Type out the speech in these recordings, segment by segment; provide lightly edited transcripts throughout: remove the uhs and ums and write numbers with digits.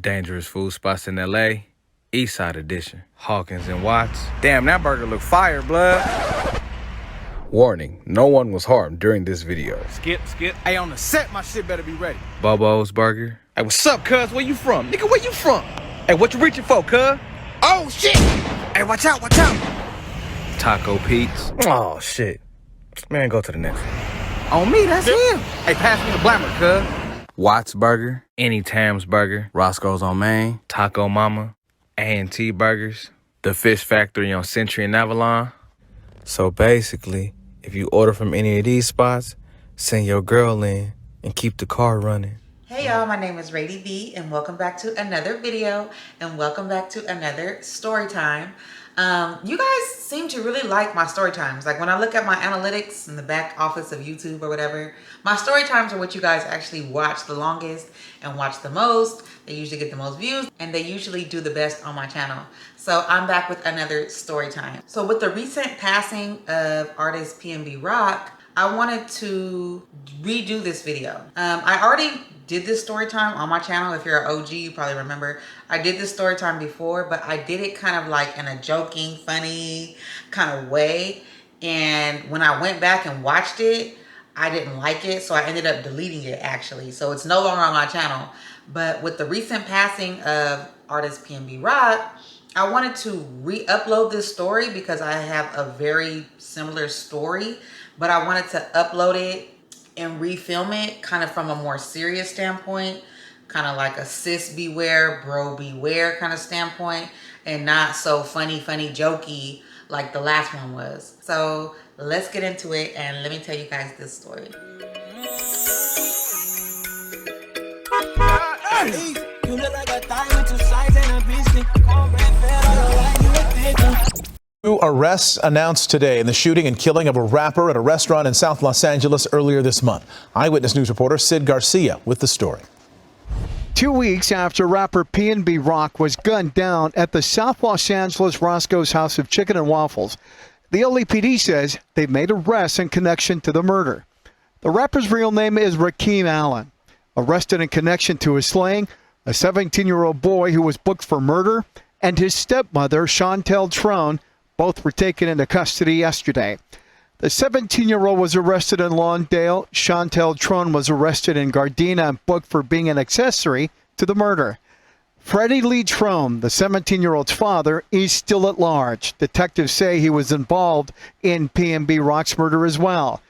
Dangerous food spots in LA, East Side Edition, Hawkins and Watts. Damn, that burger look fire, blood. Warning, no one was harmed during this video. Skip. Hey, on the set, my shit better be ready. Bobo's Burger. Hey, what's up, cuz? Where you from? Nigga, where you from? Hey, what you reaching for, cuz? Oh, shit! Hey, watch out! Taco Pete's. Oh, shit. Man, go to the next one. On me, that's him. Hey, pass me the blammer, cuz. Watts Burger, Anytime's Burger, Roscoes on Main. Taco Mama, A&T Burgers, The Fish Factory on Century and Avalon. So basically, if you order from any of these spots, send your girl in and keep the car running. Hey y'all, my name is Rady B and welcome back to another video and welcome back to another story time. You guys seem to really like my story times. Like when I look at my analytics in the back office of YouTube or whatever, my story times are what you guys actually watch the longest and watch the most. They usually get the most views and they usually do the best on my channel. So I'm back with another story time. So with the recent passing of artist PnB Rock, I wanted to redo this video. I already did this story time on my channel. If you're an OG, you probably remember. I did this story time before, but I did it kind of like in a joking, funny kind of way. And when I went back and watched it, I didn't like it. So I ended up deleting it actually. So it's no longer on my channel. But with the recent passing of artist PnB Rock, I wanted to re-upload this story because I have a very similar story, but I wanted to upload it and refilm it kind of from a more serious standpoint, kind of like a sis beware, bro beware kind of standpoint, and not so funny, jokey like the last one was. So let's get into it and let me tell you guys this story. You look like a thigh with 2 sides and a beastie. Two arrests announced today in the shooting and killing of a rapper at a restaurant in South Los Angeles earlier this month. Eyewitness News reporter Sid Garcia with the story. 2 weeks after rapper PnB Rock was gunned down at the South Los Angeles Roscoes House of Chicken and Waffles, the LAPD says they've made arrests in connection to the murder. The rapper's real name is Rakeem Allen. Arrested in connection to his slaying, a 17-year-old boy who was booked for murder, and his stepmother, Chantel Trone, both were taken into custody yesterday. The 17-year-old was arrested in Lawndale. Chantel Trone was arrested in Gardena and booked for being an accessory to the murder. Freddie Lee Trone, the 17-year-old's father, is still at large. Detectives say he was involved in PnB Rock's murder as well.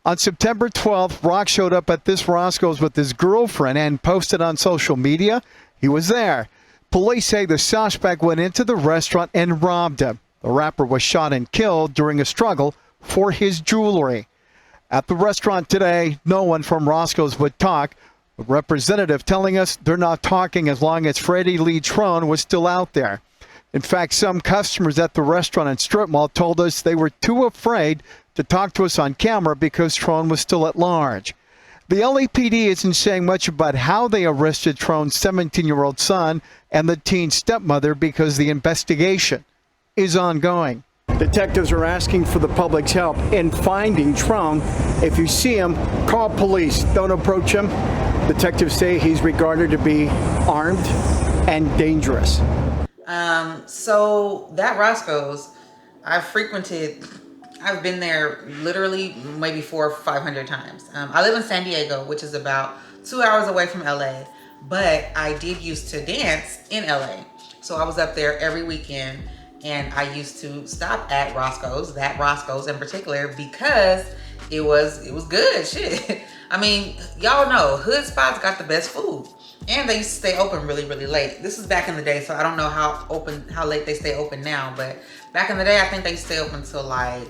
On September 12th, Rock showed up at this Roscoe's with his girlfriend and posted on social media he was there. Police say the suspect went into the restaurant and robbed him. The rapper was shot and killed during a struggle for his jewelry. At the restaurant today, no one from Roscoe's would talk. A representative telling us they're not talking as long as Freddie Lee Trone was still out there. In fact, some customers at the restaurant and strip mall told us they were too afraid to talk to us on camera because Trone was still at large. The LAPD isn't saying much about how they arrested Trone's 17-year-old son and the teen's stepmother because the investigation is ongoing. Detectives are asking for the public's help in finding Trone. If you see him, call police. Don't approach him. Detectives say he's regarded to be armed and dangerous. So that Roscoe's, I've been there literally maybe 400 or 500 times. I live in San Diego, which is about 2 hours away from LA, but I did used to dance in LA. So I was up there every weekend. And I used to stop at Roscoe's, that Roscoe's in particular, because it was good shit. I mean, y'all know hood spots got the best food, and they used to stay open really late. This is back in the day, so I don't know how late they stay open now. But back in the day, I think they used to stay open till like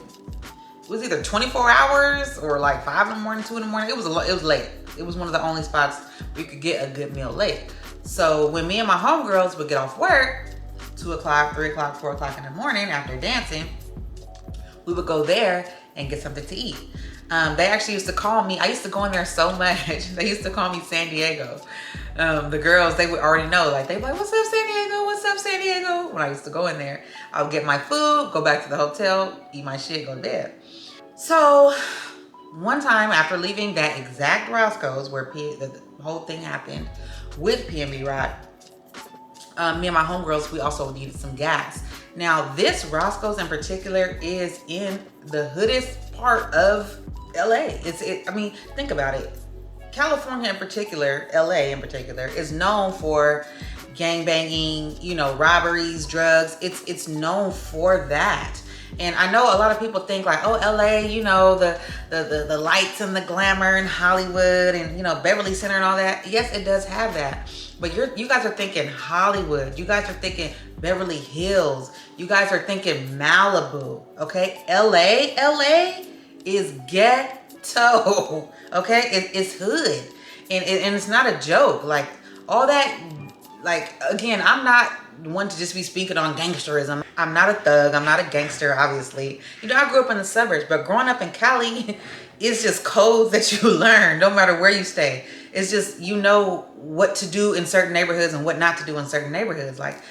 it was either 24 hours or like 5 in the morning, 2 in the morning. It was late. It was one of the only spots where you could get a good meal late. So when me and my homegirls would get off work, 2 o'clock, 3 o'clock, 4 o'clock in the morning after dancing, we would go there and get something to eat. They actually used to call me, I used to go in there so much, they used to call me San Diego. The girls, they would already know, like they'd be like, what's up San Diego, what's up San Diego? When I used to go in there, I would get my food, go back to the hotel, eat my shit, go to bed. So one time after leaving that exact Roscoe's where the whole thing happened with PnB Rock, me and my homegirls, we also needed some gas. Now, this Roscoe's in particular is in the hoodest part of LA. I mean, think about it. California in particular, LA in particular, is known for gang banging, you know, robberies, drugs. It's known for that. And I know a lot of people think like, oh, LA, you know, the lights and the glamour and Hollywood and, you know, Beverly Center and all that. Yes, it does have that. But you guys are thinking Hollywood. You guys are thinking Beverly Hills. You guys are thinking Malibu, okay? LA is ghetto, okay? It's hood. And it's not a joke. Like, all that, like, again, I'm not one to just be speaking on gangsterism. I'm not a thug. I'm not a gangster, obviously. You know, I grew up in the suburbs, but growing up in Cali is just codes that you learn no matter where you stay. It's just, you know what to do in certain neighborhoods and what not to do in certain neighborhoods. Like,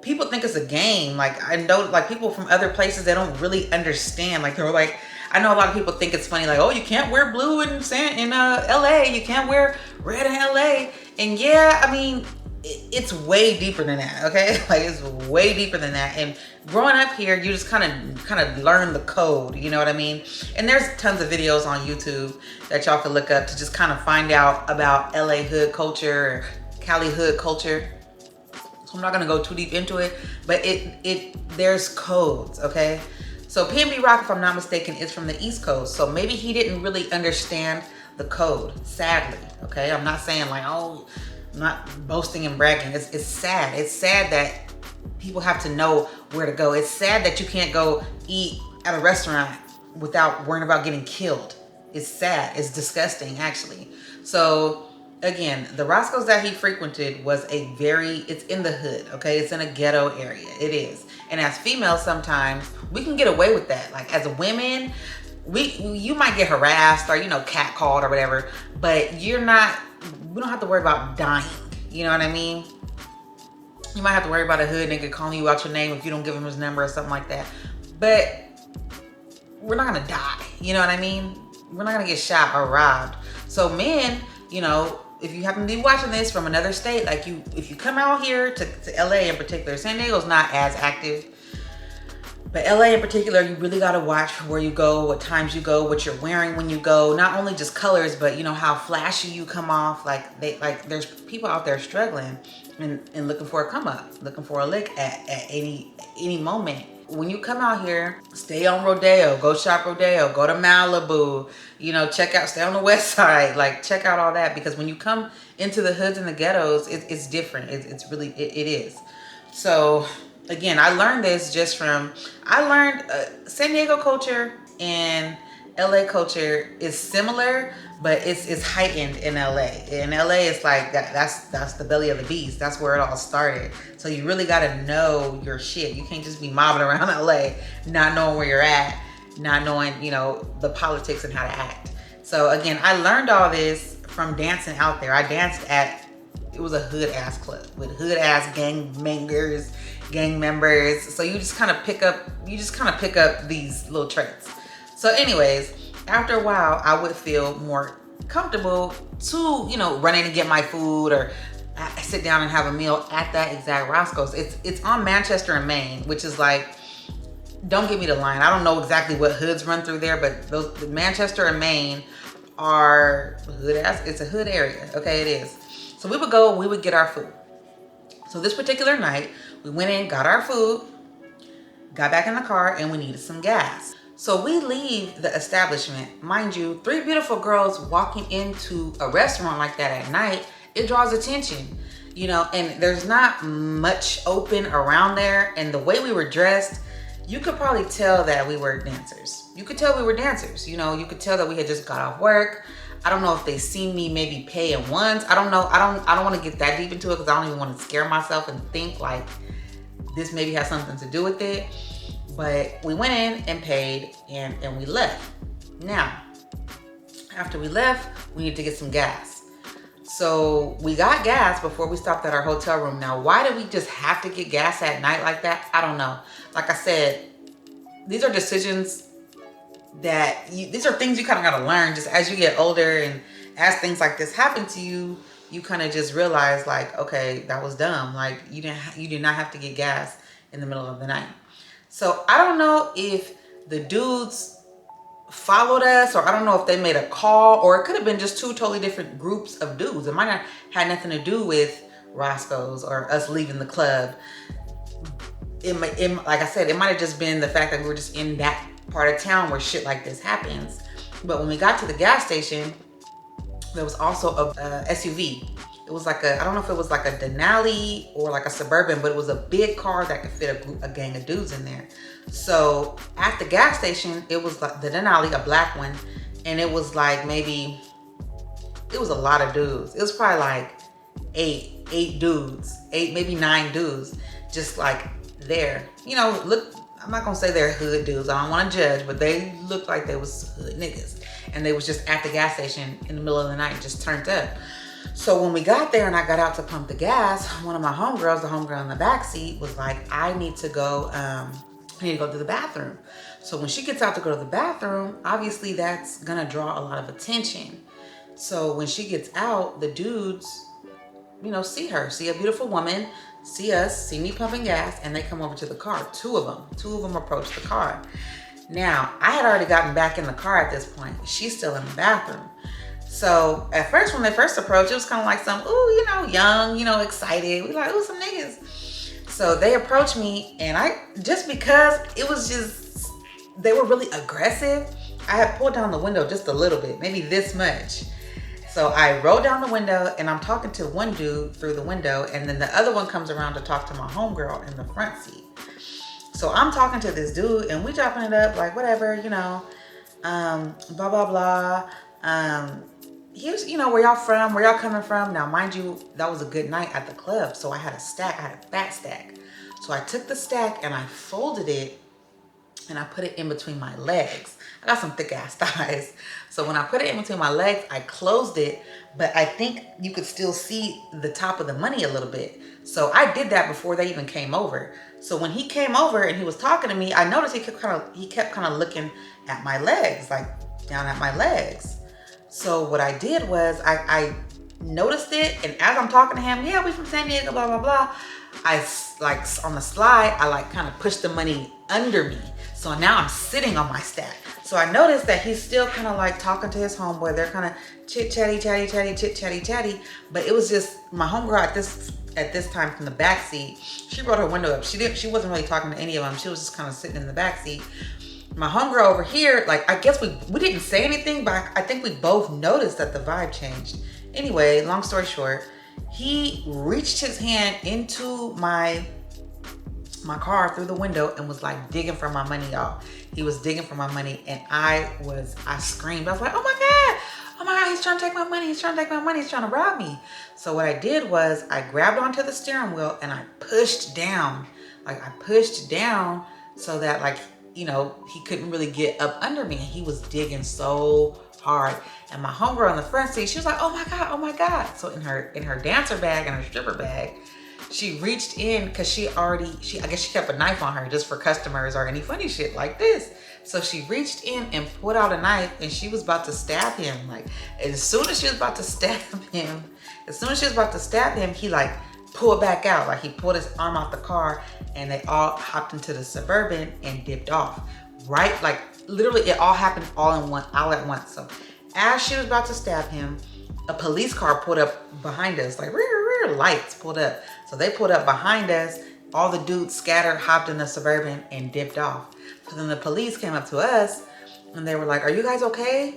people think it's a game. Like, I know, like, people from other places, they don't really understand. Like, they're like, I know a lot of people think it's funny, like, oh, you can't wear blue in LA. You can't wear red in LA. And yeah, I mean, it's way deeper than that, okay? Like, it's way deeper than that. And growing up here, you just kind of learn the code, you know what I mean? And there's tons of videos on YouTube that y'all can look up to just kind of find out about LA hood culture or Cali hood culture. So I'm not gonna go too deep into it, but there's codes, okay? So PnB Rock, if I'm not mistaken, is from the East Coast. So maybe he didn't really understand the code, sadly, okay? I'm not saying like, oh, I'm not boasting and bragging. It's sad. It's sad that people have to know where to go. It's sad that you can't go eat at a restaurant without worrying about getting killed. It's sad. It's disgusting, actually. So again, the Roscoe's that he frequented was it's in the hood, okay? It's in a ghetto area. It is. And as females, sometimes we can get away with that. Like, as women, you might get harassed or, you know, catcalled or whatever, but we don't have to worry about dying. You know what I mean? You might have to worry about a hood nigga calling you out your name if you don't give him his number or something like that. But we're not gonna die. You know what I mean? We're not gonna get shot or robbed. So men, you know, if you happen to be watching this from another state, like if you come out here to LA in particular, San Diego's not as active, but LA in particular, you really gotta watch where you go, what times you go, what you're wearing when you go. Not only just colors, but you know how flashy you come off. Like there's people out there struggling and looking for a come up, looking for a lick at any moment. When you come out here, stay on Rodeo, go shop Rodeo, go to Malibu, you know, stay on the west side, like check out all that, because when you come into the hoods and the ghettos, it's different. It's really, it is. So again, I learned this I learned San Diego culture and LA culture is similar, but it's heightened in LA. In LA, it's like that's the belly of the beast. That's where it all started. So you really gotta know your shit. You can't just be mobbing around LA, not knowing where you're at, not knowing, you know, the politics and how to act. So again, I learned all this from dancing out there. I danced it was a hood ass club with hood ass gang members. So you just kind of pick up these little traits. So anyways, after a while, I would feel more comfortable to, you know, run in and get my food or sit down and have a meal at that exact Roscoe's. It's on Manchester and Main, which is like, don't give me the line. I don't know exactly what hoods run through there, but the Manchester and Main are hood ass. It's a hood area, okay, it is. So we would get our food. So this particular night, we went in, got our food, got back in the car, and we needed some gas. So we leave the establishment. Mind you, 3 beautiful girls walking into a restaurant like that at night, it draws attention, you know, and there's not much open around there. And the way we were dressed, you could probably tell that we were dancers. You could tell we were dancers, you know, you could tell that we had just got off work. I don't know if they seen me maybe paying once. I don't know. I don't want to get that deep into it because I don't even want to scare myself and think like this maybe has something to do with it. But we went in and paid and we left. Now, after we left, we needed to get some gas. So we got gas before we stopped at our hotel room. Now, why did we just have to get gas at night like that? I don't know. Like I said, these are decisions these are things you kind of got to learn just as you get older and as things like this happen to you, you kind of just realize like, okay, that was dumb. Like you did not have to get gas in the middle of the night. So I don't know if the dudes followed us, or I don't know if they made a call, or it could have been just two totally different groups of dudes. It might not had nothing to do with Roscoe's or us leaving the club. Like I said, it might have just been the fact that we were just in that part of town where shit like this happens. But when we got to the gas station, there was also a SUV. It was like I don't know if it was like a Denali or like a Suburban, but it was a big car that could fit a gang of dudes in there. So at the gas station, it was like the Denali, a black one, and it was like maybe, it was a lot of dudes. It was probably like eight dudes, maybe 9 dudes, just like there. You know, look, I'm not gonna say they're hood dudes. I don't want to judge, but they looked like they was hood niggas, and they was just at the gas station in the middle of the night, just turned up. So when we got there and I got out to pump the gas, one of my homegirls, the homegirl in the back seat, was like, I need to go to the bathroom. So when she gets out to go to the bathroom, obviously that's gonna draw a lot of attention. So when she gets out, the dudes, you know, see her, see a beautiful woman, see us, see me pumping gas, and they come over to the car. Two of them approach the car. Now, I had already gotten back in the car at this point. She's still in the bathroom. So at first, when they first approached, it was kind of like some, ooh, you know, young, you know, excited. We like, ooh, some niggas. So they approached me, and just because it was just, they were really aggressive, I had pulled down the window just a little bit, maybe this much. So I rolled down the window, and I'm talking to one dude through the window, and then the other one comes around to talk to my homegirl in the front seat. So I'm talking to this dude, and we chopping it up like, whatever, you know, blah, blah, blah. Here's, you know, where y'all from, where y'all coming from. Now, mind you, that was a good night at the club. So I had a fat stack. So I took the stack and I folded it and I put it in between my legs. I got some thick ass thighs. So when I put it in between my legs, I closed it, but I think you could still see the top of the money a little bit. So I did that before they even came over. So when he came over and he was talking to me, I noticed he kept kind of looking at my legs, like down at my legs. So what I did was I noticed it, and as I'm talking to him, yeah, we from San Diego, blah, blah, blah. I like on the slide, I like kind of pushed the money under me. So now I'm sitting on my stack. So I noticed that he's still kind of like talking to his homeboy. They're kind of chit chatty, chit chatty. But it was just my homegirl at this time from the back seat. She rolled her window up. She wasn't really talking to any of them. She was just kind of sitting in the back seat. My homegirl over here, like, I guess we didn't say anything, but I think we both noticed that the vibe changed. Anyway, long story short, he reached his hand into my car through the window and was like digging for my money, y'all. He was digging for my money, and I screamed. I was like, oh my God, he's trying to take my money. He's trying to take my money. He's trying to rob me. So what I did was I grabbed onto the steering wheel and I pushed down. Like I pushed down so that, like, you know, he couldn't really get up under me. And he was digging so hard. And my homegirl in the front seat, she was like, oh my God. So in her dancer bag and her stripper bag, she reached in, because I guess she kept a knife on her just for customers or any funny shit like this. So she reached in and pulled out a knife, and she was about to stab him. Like, as soon as she was about to stab him, he like pulled back out. Like he pulled his arm off the car, and they all hopped into the Suburban and dipped off. Right? Like literally it all happened all at once. So as she was about to stab him, a police car pulled up behind us, like rear lights pulled up. So they pulled up behind us. All the dudes scattered, hopped in the Suburban and dipped off. So then the police came up to us and they were like, are you guys okay?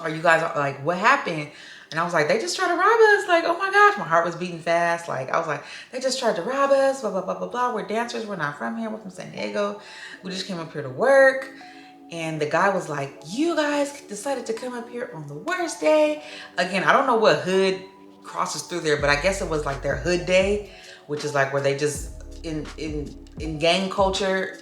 Are you guys like, what happened? And I was like, they just tried to rob us. Like, oh my gosh, my heart was beating fast. Like, I was like, they just tried to rob us, blah, blah, blah, blah, blah. We're dancers. We're not from here. We're from San Diego. We just came up here to work. And the guy was like, you guys decided to come up here on the worst day. Again, I don't know what hood crosses through there, but I guess it was like their hood day, which is like where they just, in gang culture,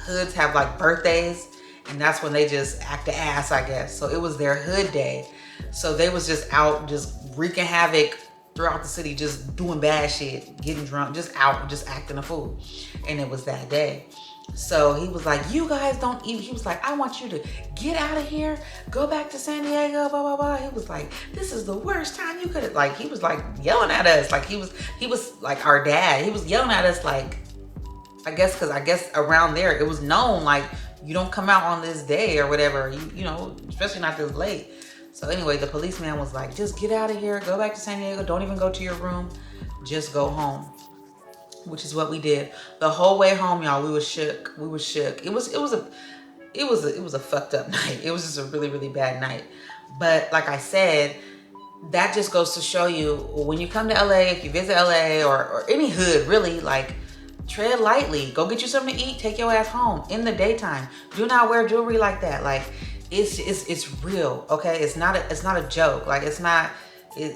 hoods have like birthdays. And that's when they just act the ass, I guess. So it was their hood day. So they was just out, just wreaking havoc throughout the city, just doing bad shit, getting drunk, just out, just acting a fool. And it was that day. So he was like, you guys don't even, he was like, I want you to get out of here, go back to San Diego, blah, blah, blah. He was like, this is the worst time you could have, like, he was like yelling at us. Like he was like our dad. He was yelling at us like, I guess around there, it was known, like, you don't come out on this day or whatever, you know, especially not this late. So anyway, the policeman was like, just get out of here, go back to San Diego, don't even go to your room, just go home. Which is what we did. The whole way home, y'all, we was shook. We was shook. It was a fucked up night. It was just a really, really bad night. But like I said, that just goes to show you, when you come to LA, if you visit LA or any hood, really, like, tread lightly. Go get you something to eat, take your ass home in the daytime. Do not wear jewelry like that. Like, it's real, okay? It's not a joke. Like, it's not,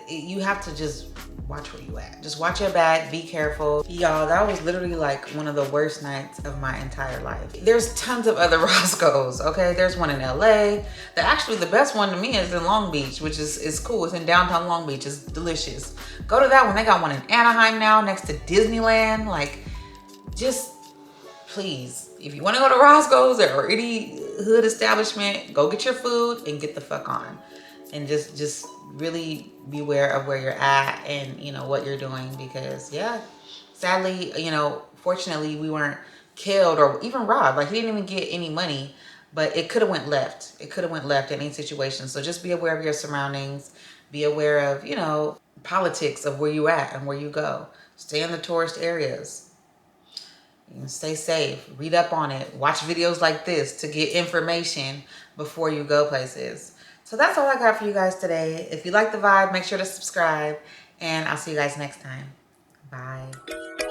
you have to just watch where you at. Just watch your back, be careful. Y'all, that was literally like one of the worst nights of my entire life. There's tons of other Roscoes, okay? There's one in LA. Actually, the best one to me is in Long Beach, which is cool. It's in downtown Long Beach. It's delicious. Go to that one. They got one in Anaheim now, next to Disneyland. Like, just please, if you want to go to Roscoe's or any hood establishment, go get your food and get the fuck on. And just really beware of where you're at and, you know, what you're doing, because yeah, sadly, you know, fortunately we weren't killed or even robbed. Like, he didn't even get any money, but it could have went left. It could have went left in any situation. So just be aware of your surroundings. Be aware of, you know, politics of where you at and where you go. Stay in the tourist areas. And stay safe. Read up on it. Watch videos like this to get information before you go places. So that's all I got for you guys today. If you like the vibe, make sure to subscribe, and I'll see you guys next time. Bye.